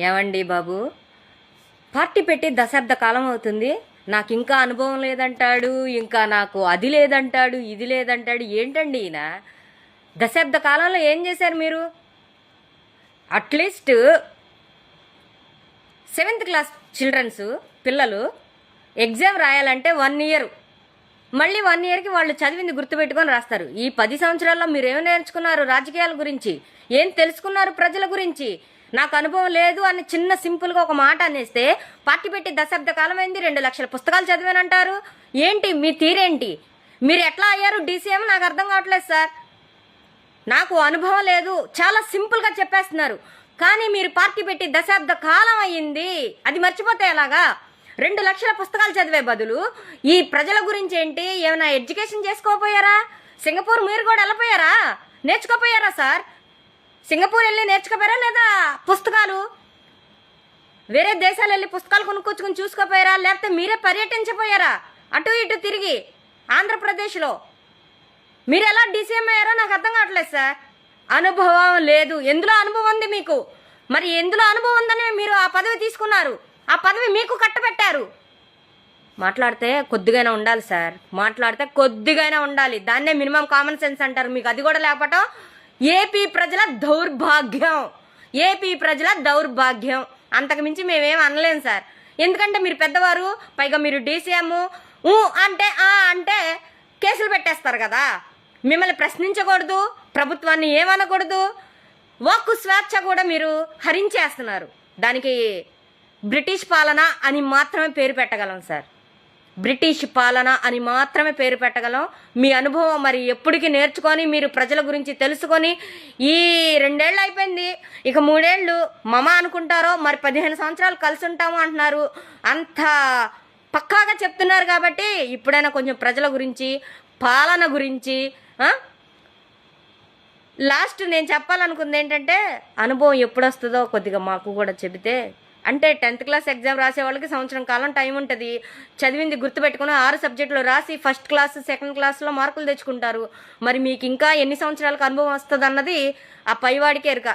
ఏమండి బాబు, పార్టీ పెట్టి దశాబ్ద కాలం అవుతుంది, నాకు ఇంకా అనుభవం లేదంటాడు, ఇంకా నాకు అది లేదంటాడు, ఇది లేదంటాడు. ఏంటండి ఈయన? దశాబ్ద కాలంలో ఏం చేశారు మీరు? అట్లీస్ట్ 7th క్లాస్ చిల్డ్రన్స్ పిల్లలు ఎగ్జామ్ రాయాలంటే 1 ఇయర్, మళ్ళీ 1 ఇయర్కి వాళ్ళు చదివింది గుర్తుపెట్టుకొని రాస్తారు. ఈ 10 సంవత్సరాల్లో మీరు ఏం నేర్చుకున్నారు? రాజకీయాల గురించి ఏం తెలుసుకున్నారు? ప్రజల గురించి నాకు అనుభవం లేదు అని చిన్న సింపుల్గా ఒక మాట అనేస్తే పార్టీ పెట్టి దశాబ్ద కాలం అయింది, 2 లక్షల పుస్తకాలు చదివానంటారు. ఏంటి మీ తీరేంటి? మీరు ఎట్లా అయ్యారు డీసీఎం? నాకు అర్థం కావట్లేదు సార్. నాకు అనుభవం లేదు, చాలా సింపుల్గా చెప్పేస్తున్నారు. కానీ మీరు పార్టీ పెట్టి దశాబ్ద కాలం అయ్యింది, అది మర్చిపోతే ఎలాగా? 2 లక్షల పుస్తకాలు చదివే బదులు ఈ ప్రజల గురించి ఏంటి, ఏమైనా ఎడ్యుకేషన్ చేసుకోపోయారా? సింగపూర్ మీరు కూడా వెళ్ళిపోయారా? నేర్చుకోపోయారా సార్? సింగపూర్ వెళ్ళి నేర్చుకోపోయారా లేదా? పుస్తకాలు వేరే దేశాలు వెళ్ళి పుస్తకాలు కొనుక్కొచ్చుకుని చూసుకోపోయారా? లేకపోతే మీరే పర్యటించపోయారా అటు ఇటు తిరిగి ఆంధ్రప్రదేశ్లో? మీరు ఎలా డీసీఎం అయ్యారో నాకు అర్థం కావట్లేదు సార్. అనుభవం లేదు. ఎందులో అనుభవం ఉంది మీకు? మరి ఎందులో అనుభవం ఉందని మీరు ఆ పదవి తీసుకున్నారు? ఆ పదవి మీకు కట్టబెట్టారు. మాట్లాడితే కొద్దిగానే ఉండాలి సార్, మాట్లాడితే కొద్దిగానే ఉండాలి. దాన్నే మినిమం కామన్ సెన్స్ అంటారు. మీకు అది కూడా లేకపోవటం ఏపీ ప్రజల దౌర్భాగ్యం, ఏపీ ప్రజల దౌర్భాగ్యం. అంతకుమించి మేమేం అనలేం సార్. ఎందుకంటే మీరు పెద్దవారు, పైగా మీరు డీసీఎం అంటే కేసులు పెట్టేస్తారు కదా. మిమ్మల్ని ప్రశ్నించకూడదు, ప్రభుత్వాన్ని ఏమనకూడదు, వాక్కు స్వేచ్ఛ కూడా మీరు హరించేస్తున్నారు. దానికి బ్రిటిష్ పాలన అని మాత్రమే పేరు పెట్టగలం సార్. బ్రిటిష్ పాలన అని మాత్రమే పేరు పెట్టగలం. మీ అనుభవం మరి ఎప్పటికీ నేర్చుకొని మీరు ప్రజల గురించి తెలుసుకొని, ఈ 2 ఏళ్ళు అయిపోయింది, ఇక 3 ఏళ్ళు మమ అనుకుంటారో, మరి 15 సంవత్సరాలు కలిసి ఉంటాము అంటున్నారు. అంత పక్కాగా చెప్తున్నారు కాబట్టి ఇప్పుడైనా కొంచెం ప్రజల గురించి, పాలన గురించి. లాస్ట్ నేను చెప్పాలనుకుంది ఏంటంటే, అనుభవం ఎప్పుడు వస్తుందో కొద్దిగా మాకు కూడా చెబితే, అంటే 10th క్లాస్ ఎగ్జామ్ రాసే వాళ్ళకి సంవత్సరం కాలం టైం ఉంటుంది. చదివింది గుర్తుపెట్టుకుని 6 సబ్జెక్టులు రాసి 1st క్లాస్ 2nd క్లాస్లో మార్కులు తెచ్చుకుంటారు. మరి మీకు ఇంకా ఎన్ని సంవత్సరాలకు అనుభవం వస్తుంది అన్నది ఆ పైవాడికి ఎరుక.